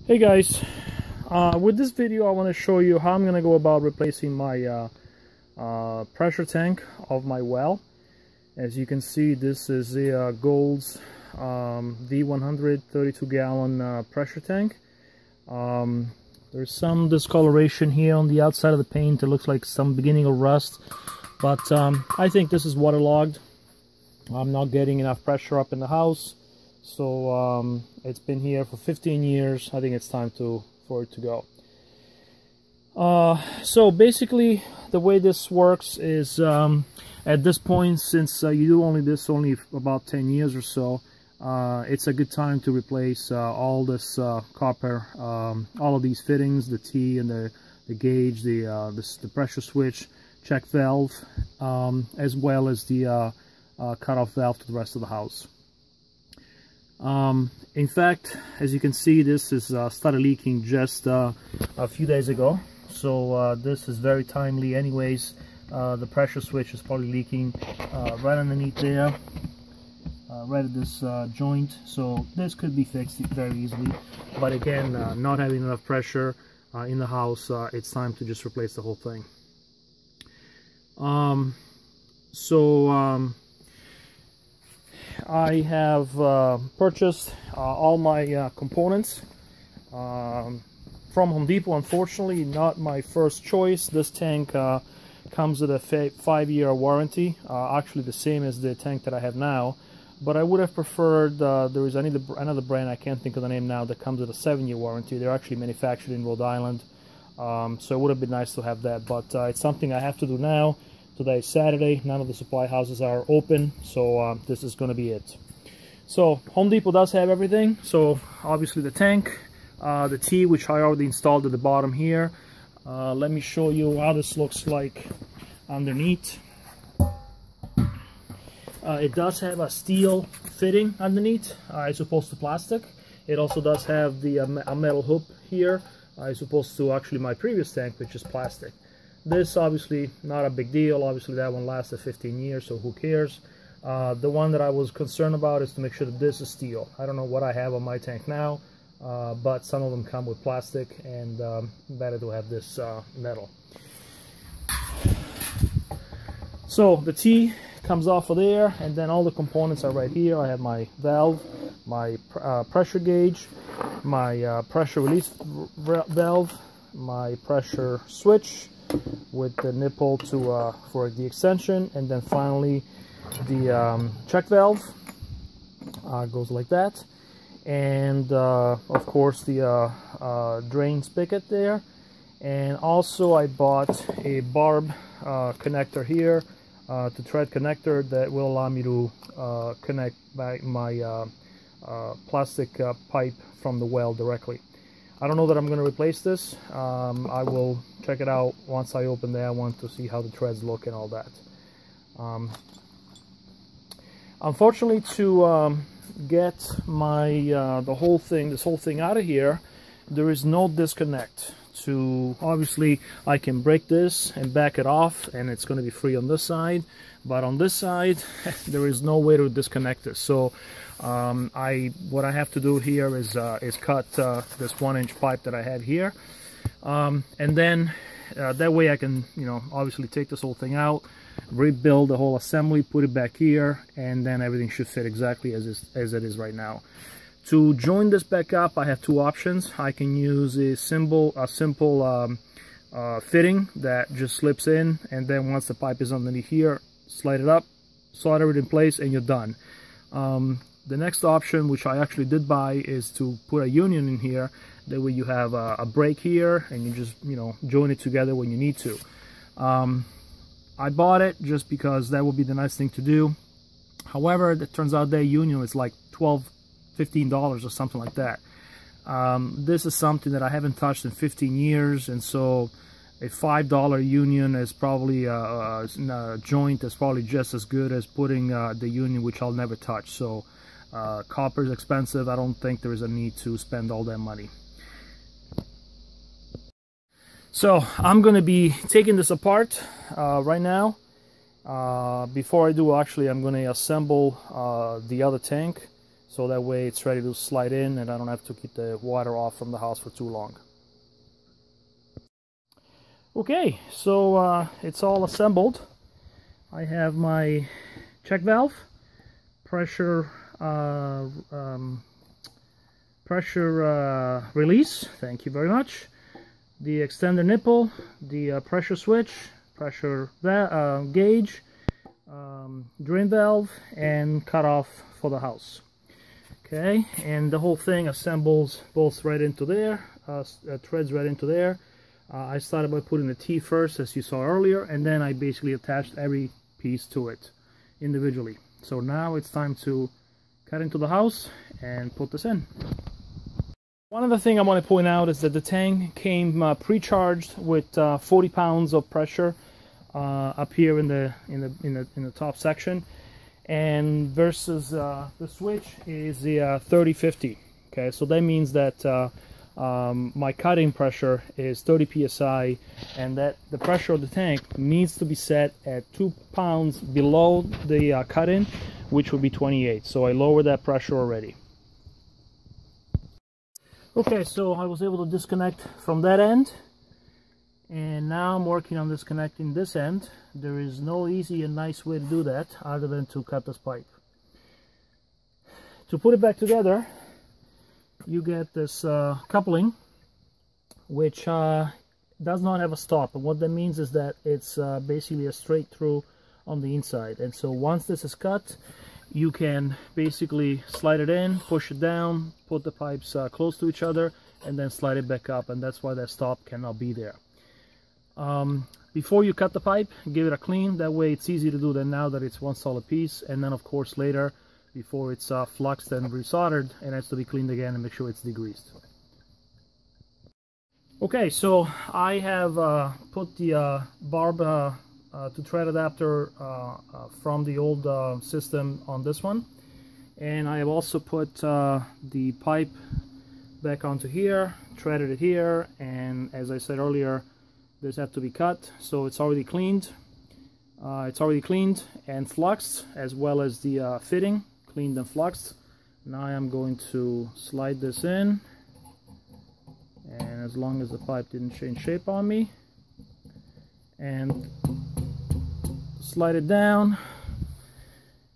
Hey guys, with this video I want to show you how I'm going to go about replacing my pressure tank of my well. As you can see, this is the Gold's V100 32-gallon pressure tank. There's some discoloration here on the outside of the paint. It looks like some beginning of rust, but I think this is waterlogged. I'm not getting enough pressure up in the house. So it's been here for 15 years. I think it's time for it to go. So basically the way this works is at this point, since you do this only about 10 years or so, it's a good time to replace all this copper, all of these fittings, the T and the gauge, the pressure switch, check valve, as well as the cutoff valve to the rest of the house. In fact, as you can see, this is started leaking just a few days ago, so this is very timely anyways. The pressure switch is probably leaking right underneath there, right at this joint, so this could be fixed very easily. But again, not having enough pressure in the house, it's time to just replace the whole thing. I have purchased all my components from Home Depot. Unfortunately, not my first choice. This tank comes with a 5-year warranty, actually the same as the tank that I have now, but I would have preferred, there is another brand, I can't think of the name now, that comes with a 7-year warranty. They're actually manufactured in Rhode Island, so it would have been nice to have that, but it's something I have to do now. Today is Saturday, none of the supply houses are open, so this is going to be it. So Home Depot does have everything. So obviously the tank, the T, which I already installed at the bottom here. Let me show you how this looks like underneath. It does have a steel fitting underneath, as opposed to plastic. It also does have the a metal hoop here, as opposed to actually my previous tank, which is plastic. This obviously not a big deal. Obviously that one lasted 15 years, so who cares? The one that I was concerned about is to make sure that this is steel. I don't know what I have on my tank now, but some of them come with plastic, and better to have this metal. So the T comes off of there, and then all the components are right here. I have my valve, my pressure gauge, my pressure release valve, my pressure switch with the nipple for the extension, and then finally the check valve goes like that, and of course the drain spigot there. And also I bought a barb connector here, to thread connector that will allow me to connect my plastic pipe from the well directly. I don't know that I'm going to replace this. I will check it out once I open there. I want to see how the threads look and all that. Unfortunately, to get this whole thing out of here, there is no disconnect. Obviously, I can break this and back it off, and it's going to be free on this side. But on this side, there is no way to disconnect this. So what I have to do here is cut this 1-inch pipe that I have here, and then that way I can, obviously take this whole thing out, rebuild the whole assembly, put it back here, and then everything should fit exactly as it is right now. To join this back up, I have two options. I can use a simple fitting that just slips in, and then once the pipe is underneath here, slide it up, solder it in place, and you're done. The next option, which I actually did buy, is to put a union in here. That way you have a break here, and you just join it together when you need to. I bought it just because that would be the nice thing to do. However, it turns out that union is like $12–15 or something like that. This is something that I haven't touched in 15 years, and so a $5 union is probably a joint is probably just as good as putting the union, which I'll never touch. So copper is expensive. I don't think there is a need to spend all that money. So I'm going to be taking this apart right now. Before I do, actually, I'm going to assemble the other tank. so that way it's ready to slide in and I don't have to keep the water off from the house for too long. Okay, so it's all assembled. I have my check valve, pressure release, thank you very much, the extender nipple, the pressure switch, pressure gauge, drain valve, and cutoff for the house. Okay, and the whole thing assembles both right into there, threads right into there. I started by putting the T first, as you saw earlier, and then I basically attached every piece to it individually. So now it's time to cut into the house and put this in. One other thing I want to point out is that the tank came pre-charged with 40 pounds of pressure up here in the top section, and versus the switch is the 30-50. Okay, so that means that my cutting pressure is 30 psi, and that the pressure of the tank needs to be set at 2 pounds below the cut-in, which would be 28. So I lowered that pressure already. Okay, so I was able to disconnect from that end, and now I'm working on disconnecting this end. There is no easy and nice way to do that other than to cut this pipe. To put it back together, you get this coupling, which does not have a stop, and what that means is that it's basically a straight through on the inside. And so once this is cut, you can basically slide it in, push it down, put the pipes close to each other, and then slide it back up, and that's why that stop cannot be there. Before you cut the pipe, give it a clean. That way it's easy to do that now that it's one solid piece, and then of course later, before it's fluxed and resoldered, it has to be cleaned again and make sure it's degreased. Okay, so I have put the barb to thread adapter from the old system on this one, and I have also put the pipe back onto here, threaded it here, and as I said earlier, this had to be cut, so it's already cleaned. It's already cleaned and fluxed, as well as the fitting cleaned and fluxed. Now I am going to slide this in, and as long as the pipe didn't change shape on me, and slide it down,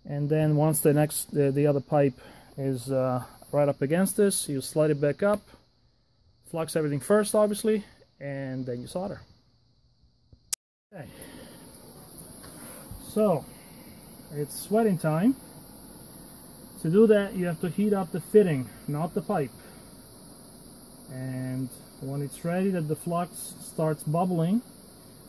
and then once the other pipe is right up against this, you slide it back up, flux everything first obviously, and then you solder. Okay, so it's sweating time. To do that, you have to heat up the fitting, not the pipe. And when it's ready, that the flux starts bubbling,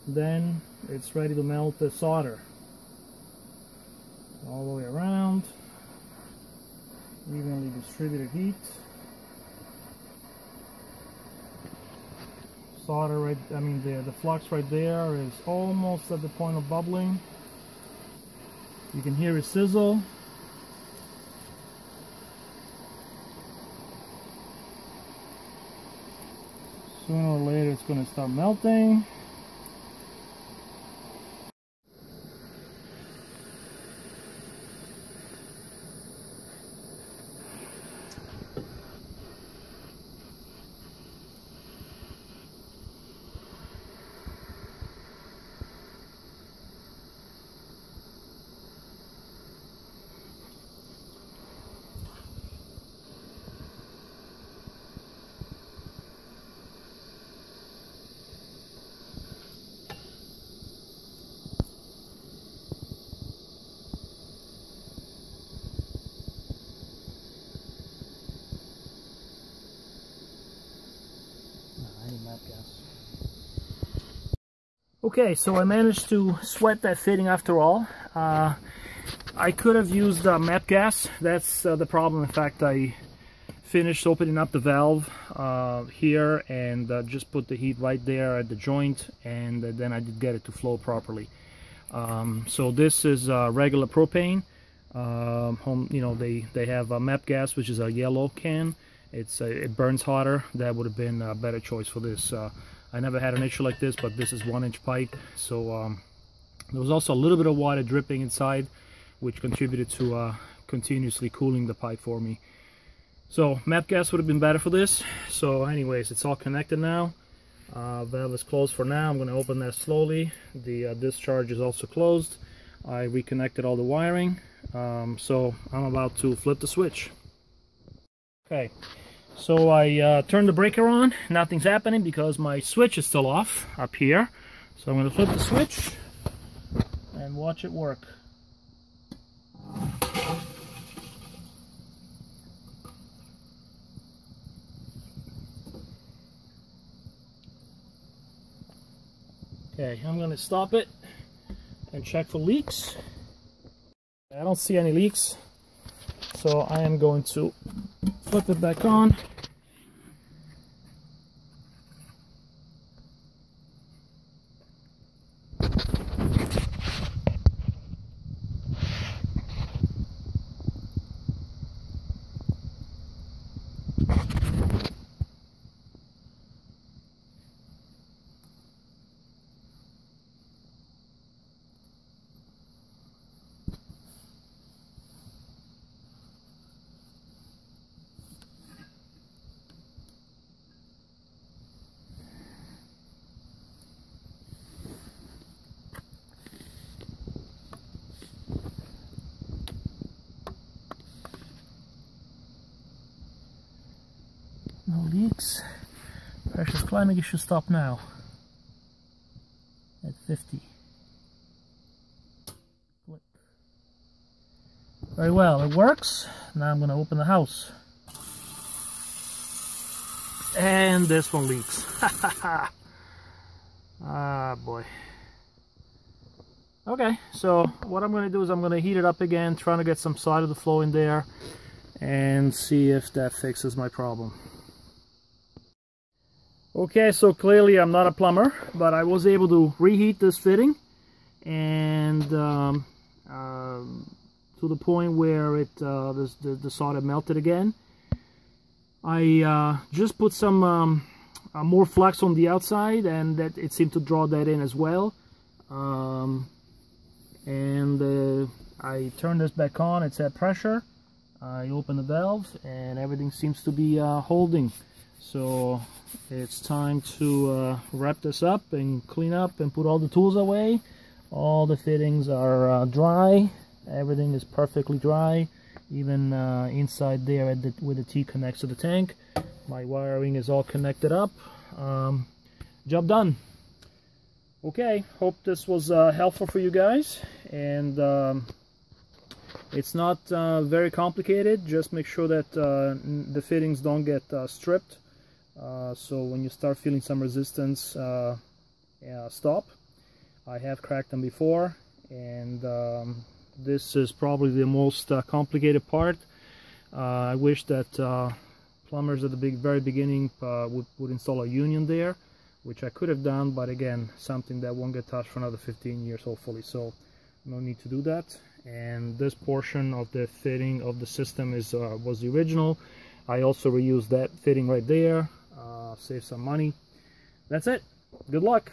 then it's ready to melt the solder. All the way around, evenly distributed heat. Solder right, the flux right there is almost at the point of bubbling. You can hear it sizzle. Sooner or later it's going to start melting. Okay, so I managed to sweat that fitting after all. I could have used MAP gas. That's the problem. In fact, I finished opening up the valve here and just put the heat right there at the joint, and then I did get it to flow properly. So this is regular propane. They have MAP gas, which is a yellow can. It burns hotter. That would have been a better choice for this. I never had an issue like this, but this is 1-inch pipe, so there was also a little bit of water dripping inside, which contributed to continuously cooling the pipe for me. So MAP gas would have been better for this. So anyways, it's all connected now. Valve is closed for now. I'm going to open that slowly. The discharge is also closed. I reconnected all the wiring. So I'm about to flip the switch. Okay, so I turned the breaker on. Nothing's happening because my switch is still off up here. So I'm going to flip the switch and watch it work. Okay, I'm going to stop it and check for leaks. I don't see any leaks, so I am going to flip it back on. No leaks. Pressure's climbing. It should stop now at 50. Click. Very well, it works. Now I'm going to open the house. And this one leaks. Ah, boy. Okay, so what I'm going to do is I'm going to heat it up again, trying to get some side of the flow in there and see if that fixes my problem. Okay, so clearly I'm not a plumber, but I was able to reheat this fitting, and to the point where the solder melted again. I just put some more flux on the outside, and that it seemed to draw that in as well. I turned this back on. It's at pressure. I open the valve, and everything seems to be holding. So it's time to wrap this up and clean up and put all the tools away. All the fittings are dry. Everything is perfectly dry, even inside there where the T connects to the tank. My wiring is all connected up. Job done. Okay, hope this was helpful for you guys, and it's not very complicated. Just make sure that the fittings don't get stripped. So when you start feeling some resistance, stop. I have cracked them before, and this is probably the most complicated part. I wish that plumbers at the very beginning would install a union there, which I could have done, but again, something that won't get touched for another 15 years hopefully, so no need to do that. And this portion of the fitting of the system was the original. I also reused that fitting right there. Save some money. That's it. Good luck.